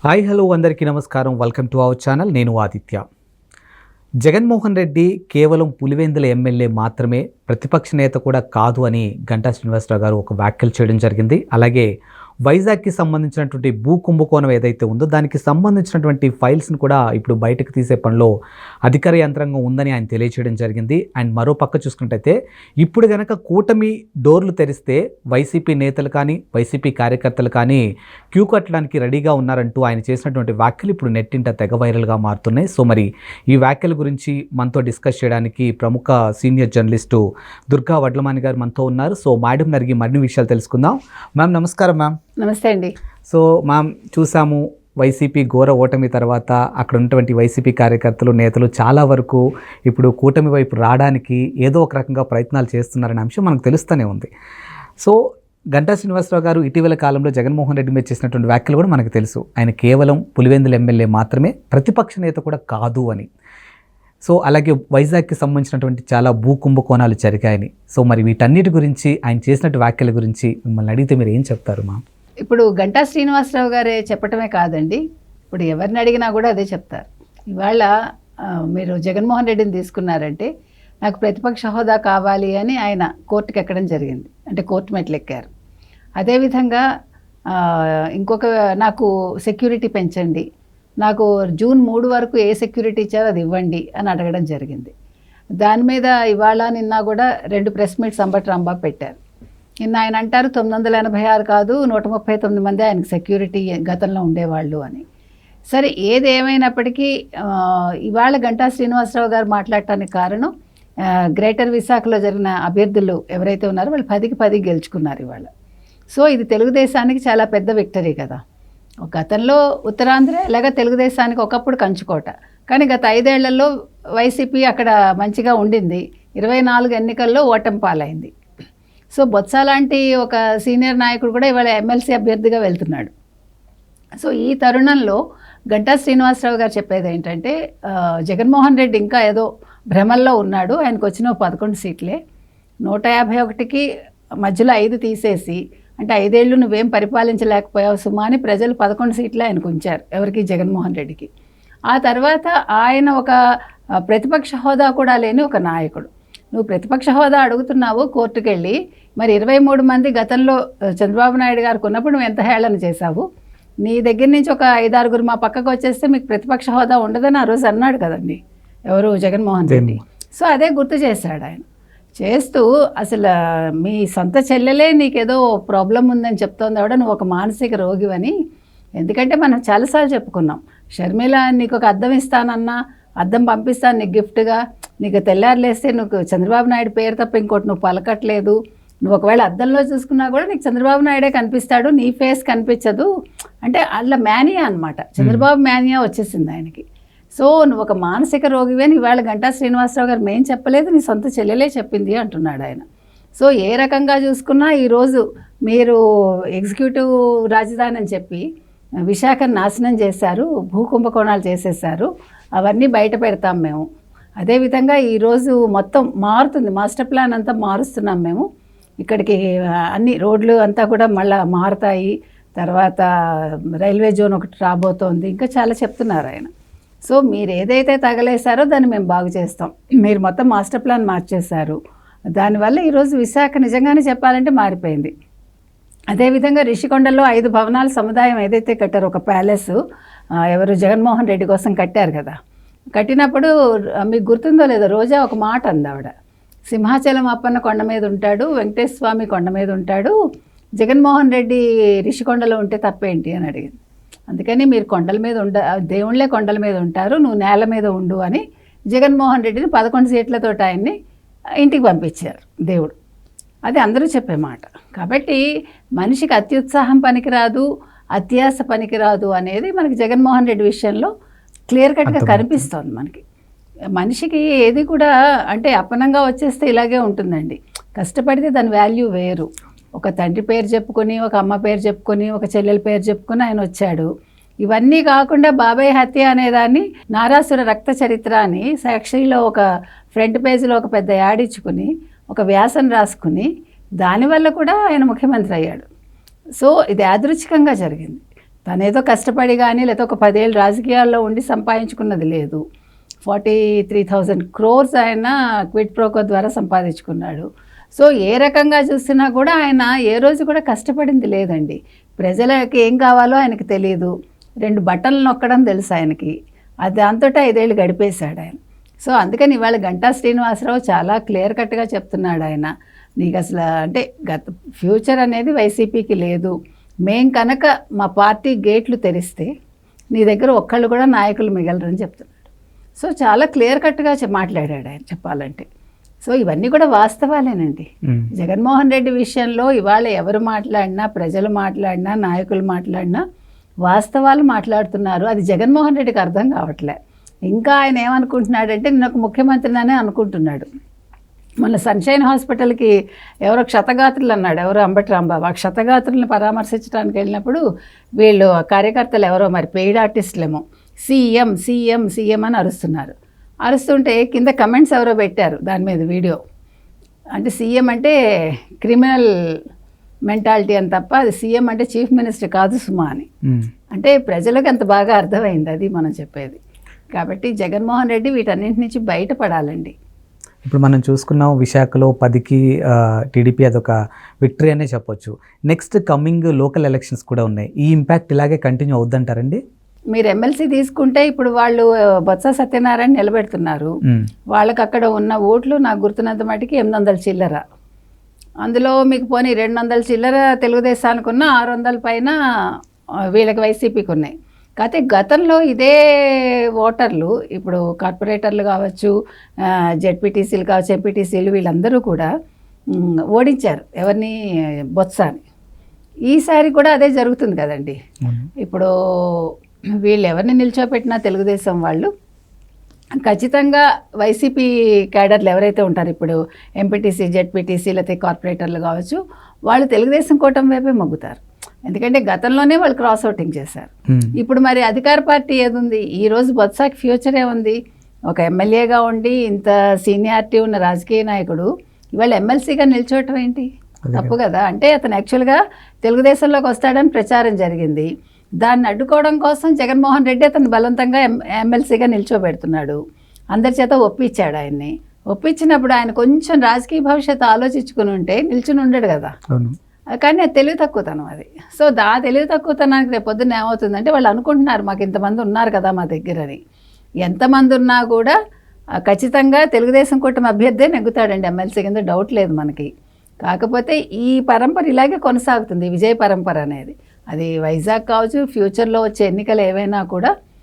Hi hello అందరికీ నమస్కారం. Welcome to our channel. నేను ఆదిత్య. జగన్మోహన్ రెడ్డి కేవలం పులివెందుల ఎమ్మెల్యే మాత్రమే, ప్రతిపక్ష నేత కూడా కాదు అని గంటా శ్రీనివాసరావు గారు ఒక వ్యాఖ్యలు చేయడం జరిగింది. అలాగే వైజాగ్కి సంబంధించినటువంటి భూ కుంభకోణం ఏదైతే ఉందో దానికి సంబంధించినటువంటి ఫైల్స్ని కూడా ఇప్పుడు బయటకు తీసే పనిలో అధికార యంత్రాంగం ఉందని ఆయన తెలియచేయడం జరిగింది. అండ్ మరో పక్క చూసుకుంటే ఇప్పుడు కనుక కూటమి డోర్లు తెరిస్తే వైసీపీ నేతలు కానీ వైసీపీ కార్యకర్తలు కానీ క్యూ కట్టడానికి రెడీగా ఉన్నారంటూ ఆయన చేసినటువంటి వ్యాఖ్యలు ఇప్పుడు నెట్టింట తెగ వైరల్గా మారుతున్నాయి. సో మరి ఈ వ్యాఖ్యల గురించి మనతో డిస్కస్ చేయడానికి ప్రముఖ సీనియర్ జర్నలిస్టు దుర్గా వడ్లమాని గారు మనతో ఉన్నారు. సో మేడం అడిగి మరిన్ని విషయాలు తెలుసుకుందాం. మ్యామ్ నమస్కారం. మ్యామ్ నమస్తే అండి. సో మ్యామ్ చూసాము, వైసీపీ ఘోర ఓటమి తర్వాత అక్కడ ఉన్నటువంటి వైసీపీ కార్యకర్తలు నేతలు చాలా వరకు ఇప్పుడు కూటమి వైపు రావడానికి ఏదో ఒక రకంగా ప్రయత్నాలు చేస్తున్నారనే అంశం మనకు తెలుస్తూనే ఉంది. సో గంటా శ్రీనివాసరావు గారు ఇటీవల కాలంలో జగన్మోహన్ రెడ్డి మీద చేసినటువంటి వ్యాఖ్యలు కూడా మనకు తెలుసు. ఆయన కేవలం పులివెందుల ఎమ్మెల్యే మాత్రమే, ప్రతిపక్ష నేత కూడా కాదు అని. సో అలాగే వైజాగ్కి సంబంధించినటువంటి చాలా భూ కుంభకోణాలు జరిగాయని. సో మరి వీటన్నిటి గురించి ఆయన చేసినట్టు వ్యాఖ్యల గురించి మిమ్మల్ని అడిగితే మీరు ఏం చెప్తారు మా? ఇప్పుడు గంటా శ్రీనివాసరావు గారే చెప్పటమే కాదండి, ఇప్పుడు ఎవరిని అడిగినా కూడా అదే చెప్తారు. ఇవాళ మీరు జగన్మోహన్ రెడ్డిని తీసుకున్నారంటే నాకు ప్రతిపక్ష హోదా కావాలి అని ఆయన కోర్టుకి ఎక్కడం జరిగింది, అంటే కోర్టు మెట్లు ఎక్కారు. అదేవిధంగా ఇంకొక నాకు సెక్యూరిటీ పెంచండి, నాకు జూన్ 3 వరకు ఏ సెక్యూరిటీ ఇచ్చారో అది ఇవ్వండి అని అడగడం జరిగింది. దాని మీద ఇవాళ నిన్న కూడా 2 ప్రెస్ మీట్స్ అంబటి రాంబాబు పెట్టారు. నిన్న ఆయన అంటారు 986 కాదు 139 మంది ఆయనకు సెక్యూరిటీ గతంలో ఉండేవాళ్ళు అని. సరే ఏది ఏమైనప్పటికీ ఇవాళ గంటా శ్రీనివాసరావు గారు మాట్లాడటానికి కారణం గ్రేటర్ విశాఖలో జరిగిన అభ్యర్థులు ఎవరైతే ఉన్నారో వాళ్ళు 10కి 10 గెలుచుకున్నారు ఇవాళ. సో ఇది తెలుగుదేశానికి చాలా పెద్ద విక్టరీ కదా. గతంలో ఉత్తరాంధ్ర ఎలాగ తెలుగుదేశానికి ఒకప్పుడు కంచుకోట, కానీ గత 5 ఏళ్లలో వైసీపీ అక్కడ మంచిగా ఉండింది. 24 ఎన్నికల్లో ఓటమి పాలైంది. సో బొత్స లాంటి ఒక సీనియర్ నాయకుడు కూడా ఇవాళ ఎమ్మెల్సీ అభ్యర్థిగా వెళ్తున్నాడు. సో ఈ తరుణంలో గంటా శ్రీనివాసరావు గారు చెప్పేది ఏంటంటే జగన్మోహన్ రెడ్డి ఇంకా ఏదో భ్రమల్లో ఉన్నాడు, ఆయనకు వచ్చిన 11 సీట్లే, 151కి మధ్యలో 5 తీసేసి, అంటే 5 ఏళ్ళు నువ్వేం పరిపాలించలేకపోయావు సుమా అని ప్రజలు 11 సీట్లు ఆయనకు ఉంచారు, ఎవరికి? జగన్మోహన్ రెడ్డికి. ఆ తర్వాత ఆయన ఒక ప్రతిపక్ష హోదా కూడా లేని ఒక నాయకుడు. నువ్వు ప్రతిపక్ష హోదా అడుగుతున్నావు కోర్టుకు వెళ్ళి, మరి 23 మంది గతంలో చంద్రబాబు నాయుడు గారికి ఉన్నప్పుడు నువ్వు ఎంత హేళన చేశావు? నీ దగ్గర నుంచి ఒక 5-6 మా పక్కకు వచ్చేస్తే మీకు ప్రతిపక్ష హోదా ఉండదని ఆ రోజు అన్నాడు కదండి ఎవరు? జగన్మోహన్ రెడ్డి. సో అదే గుర్తు చేశాడు ఆయన. చేస్తూ అసలు మీ సొంత చెల్లెలే నీకేదో ప్రాబ్లం ఉందని చెప్తోంది ఆవిడ, నువ్వు ఒక మానసిక రోగివని. ఎందుకంటే మనం చాలాసార్లు చెప్పుకున్నాం, షర్మిల నీకు ఒక అద్దం ఇస్తానన్నా, అద్దం పంపిస్తాను నీకు గిఫ్ట్గా, నీకు తెల్లారులేస్తే నువ్వు చంద్రబాబు నాయుడు పేరు తప్ప ఇంకోటి నువ్వు పలకట్లేదు, నువ్వు ఒకవేళ అద్దంలో చూసుకున్నా కూడా నీకు చంద్రబాబు నాయుడే కనిపిస్తాడు, నీ ఫేస్ కనిపించదు. అంటే అట్లా మేనియా అనమాట, చంద్రబాబు మేనియా వచ్చేసింది ఆయనకి. సో నువ్వు ఒక మానసిక రోగివే అని ఇవాళ గంటా శ్రీనివాసరావు గారు మేం చెప్పలేదు, నీ సొంత చెల్లెలే చెప్పింది అంటున్నాడు ఆయన. సో ఏ రకంగా చూసుకున్నా ఈరోజు మీరు ఎగ్జిక్యూటివ్ రాజధాని అని చెప్పి విశాఖను నాశనం చేశారు, భూ కుంభకోణాలు చేసేసారు, అవన్నీ బయట పెడతాం మేము. అదేవిధంగా ఈరోజు మొత్తం మారుతుంది, మాస్టర్ ప్లాన్ అంతా మారుస్తున్నాం మేము. ఇక్కడికి అన్ని రోడ్లు అంతా కూడా మళ్ళీ మారుతాయి, తర్వాత రైల్వే జోన్ ఒకటి రాబోతోంది, ఇంకా చాలా చెప్తున్నారు ఆయన. సో మీరు ఏదైతే తగలేశారో దాన్ని మేము బాగు చేస్తాం, మీరు మొత్తం మాస్టర్ ప్లాన్ మార్చేశారు. దానివల్ల ఈరోజు విశాఖ నిజంగానే చెప్పాలంటే మారిపోయింది. అదేవిధంగా రిషికొండలో 5 భవనాల సముదాయం ఏదైతే కట్టారో, ఒక ప్యాలెస్ ఎవరు జగన్మోహన్ రెడ్డి కోసం కట్టారు కదా, కట్టినప్పుడు మీకు గుర్తుందో లేదో రోజా ఒక మాట అంది ఆవిడ, సింహాచలం అప్పన్న కొండ మీద ఉంటాడు, వెంకటేశ్వర స్వామి కొండ మీద ఉంటాడు, జగన్మోహన్ రెడ్డి రిషికొండలో ఉంటే తప్పేంటి అని అడిగింది. అందుకని మీరు కొండల మీద దేవుళ్ళే కొండల మీద ఉంటారు, నువ్వు నేల మీద ఉండు అని జగన్మోహన్ రెడ్డిని 11 సీట్లతో ఆయన్ని ఇంటికి పంపించారు దేవుడు. అది అందరూ చెప్పే మాట. కాబట్టి మనిషికి అత్యుత్సాహం పనికిరాదు, అత్యాస పనికిరాదు అనేది మనకి జగన్మోహన్ రెడ్డి విషయంలో క్లియర్ కట్గా కనిపిస్తోంది మనకి. మనిషికి ఏది కూడా అంటే అప్పనంగా వచ్చేస్తే ఇలాగే ఉంటుందండి, కష్టపడితే దాని వాల్యూ వేరు. ఒక తండ్రి పేరు చెప్పుకొని, ఒక అమ్మ పేరు చెప్పుకొని, ఒక చెల్లెల పేరు చెప్పుకొని ఆయన వచ్చాడు. ఇవన్నీ కాకుండా బాబాయ్ హత్య అనేదాన్ని, నారాసుర రక్త చరిత్ర అని సాక్షిలో ఒక ఫ్రంట్ పేజీలో ఒక పెద్ద యాడ్ ఇచ్చుకుని, ఒక వ్యాసం రాసుకుని, దానివల్ల కూడా ఆయన ముఖ్యమంత్రి అయ్యాడు. సో ఇది యాదృచ్ఛికంగా జరిగింది. తనేదో కష్టపడి కానీ లేకపోతే ఒక 10 ఏళ్ళు రాజకీయాల్లో ఉండి సంపాదించుకున్నది లేదు. 43,000 crores ఆయన క్విడ్ ప్రోకో ద్వారా సంపాదించుకున్నాడు. సో ఏ రకంగా చూసినా కూడా ఆయన ఏ రోజు కూడా కష్టపడింది లేదండి. ప్రజలకి ఏం కావాలో ఆయనకు తెలియదు. 2 బటన్లు నొక్కడం తెలుసు ఆయనకి. అది దాంతో 5 ఏళ్ళు గడిపేశాడు ఆయన. సో అందుకని ఇవాళ గంటా శ్రీనివాసరావు చాలా క్లియర్ కట్గా చెప్తున్నాడు ఆయన, నీకు అసలు అంటే ఫ్యూచర్ అనేది వైసీపీకి లేదు, మేం కనుక మా పార్టీ గేట్లు తెరిస్తే నీ దగ్గర ఒక్కళ్ళు కూడా నాయకులు మిగలరని చెప్తున్నాడు. సో చాలా క్లియర్ కట్గా మాట్లాడాడు ఆయన చెప్పాలంటే. సో ఇవన్నీ కూడా వాస్తవాలేనండి. జగన్మోహన్ రెడ్డి విషయంలో ఇవాళ ఎవరు మాట్లాడినా, ప్రజలు మాట్లాడినా, నాయకులు మాట్లాడినా వాస్తవాలు మాట్లాడుతున్నారు. అది జగన్మోహన్ రెడ్డికి అర్థం కావట్లే. ఇంకా ఆయన ఏమనుకుంటున్నాడంటే నేను ఒక ముఖ్యమంత్రిననే అనుకుంటున్నాడు. మొన్న సన్షైన్ హాస్పిటల్కి ఎవరో క్షతగాత్రులు అన్నాడు, ఎవరో అంబటి రాంబాబు. ఆ క్షతగాత్రులను పరామర్శించడానికి వెళ్ళినప్పుడు వీళ్ళు కార్యకర్తలు ఎవరో మరి పెయిడ్ ఆర్టిస్టులేమో సీఎం సీఎం సీఎం అని అరుస్తున్నారు. అరుస్తుంటే కింద కమెంట్స్ ఎవరో పెట్టారు దాని మీద వీడియో, అంటే సీఎం అంటే క్రిమినల్ మెంటాలిటీ అని తప్ప అది సీఎం అంటే చీఫ్ మినిస్టర్ కాదు సుమా అని. అంటే ప్రజలకు అంత బాగా అర్థమైంది, అది మనం చెప్పేది. కాబట్టి జగన్మోహన్ రెడ్డి వీటన్నింటి నుంచి బయటపడాలండి. ఇప్పుడు మనం చూసుకున్నాం విశాఖలో 10కి టీడీపీ అదొక విక్టరీ అనే చెప్పొచ్చు. నెక్స్ట్ కమింగ్ లోకల్ ఎలక్షన్స్ కూడా ఉన్నాయి. ఈ ఇంపాక్ట్ ఇలాగే కంటిన్యూ అవుద్దంటారండి? మీరు ఎమ్మెల్సీ తీసుకుంటే ఇప్పుడు వాళ్ళు బొత్స సత్యనారాయణ నిలబెడుతున్నారు. వాళ్ళకి అక్కడ ఉన్న ఓట్లు నాకు గుర్తున్నంత మటుకి 800 చిల్లర. అందులో మీకు పోనీ 200 చిల్లర తెలుగుదేశానికి ఉన్న 600 పైన వీళ్ళకి వైసీపీకి ఉన్నాయి. కాకపోతే గతంలో ఇదే ఓటర్లు ఇప్పుడు కార్పొరేటర్లు కావచ్చు, జెడ్పీటీసీలు కావచ్చు, ఎంపీటీసీలు వీళ్ళందరూ కూడా ఓడించారు ఎవరిని, బొత్సాని. ఈసారి కూడా అదే జరుగుతుంది కదండి. ఇప్పుడు వీళ్ళు ఎవరిని నిల్చోపెట్టినా తెలుగుదేశం వాళ్ళు ఖచ్చితంగా వైసీపీ క్యాడర్లు ఎవరైతే ఉంటారు ఇప్పుడు ఎంపీటీసీ, జెడ్పీటీసీ లేకపోతే కార్పొరేటర్లు కావచ్చు, వాళ్ళు తెలుగుదేశం కూటమి వైపే మొగ్గుతారు. ఎందుకంటే గతంలోనే వాళ్ళు క్రాస్ ఓటింగ్ చేశారు. ఇప్పుడు మరి అధికార పార్టీ ఏదుంది? ఈరోజు బొత్సాకి ఫ్యూచర్ ఏముంది? ఒక ఎమ్మెల్యేగా ఉండి ఇంత సీనియారిటీ ఉన్న రాజకీయ నాయకుడు ఇవాళ ఎమ్మెల్సీగా నిల్చోవటం ఏంటి? తప్పు కదా. అంటే అతను యాక్చువల్గా తెలుగుదేశంలోకి వస్తాడని ప్రచారం జరిగింది. దాన్ని అడ్డుకోవడం కోసం జగన్మోహన్ రెడ్డి అతను బలవంతంగా ఎమ్మెల్సీగా నిల్చోబెడుతున్నాడు. అందరి చేత ఒప్పించాడు ఆయన్ని. ఒప్పించినప్పుడు ఆయన కొంచెం రాజకీయ భవిష్యత్తు ఆలోచించుకుని ఉంటే నిల్చుని ఉండడు కదా. కానీ అది తెలివి తక్కువతనం అది. సో తెలివి తక్కువతనానికి రేపు పొద్దున్న ఏమవుతుందంటే వాళ్ళు అనుకుంటున్నారు మాకు ఇంతమంది ఉన్నారు కదా మా దగ్గరని. ఎంతమంది ఉన్నా కూడా ఖచ్చితంగా తెలుగుదేశం కూటమి అభ్యర్థే నెగ్గుతాడండి ఎమ్మెల్సీ కింద, డౌట్ లేదు మనకి. కాకపోతే ఈ పరంపర ఇలాగే కొనసాగుతుంది, విజయ పరంపర అనేది. అది వైజాగ్ కావచ్చు, ఫ్యూచర్లో వచ్చే ఎన్నికలు ఏవైనా కూడా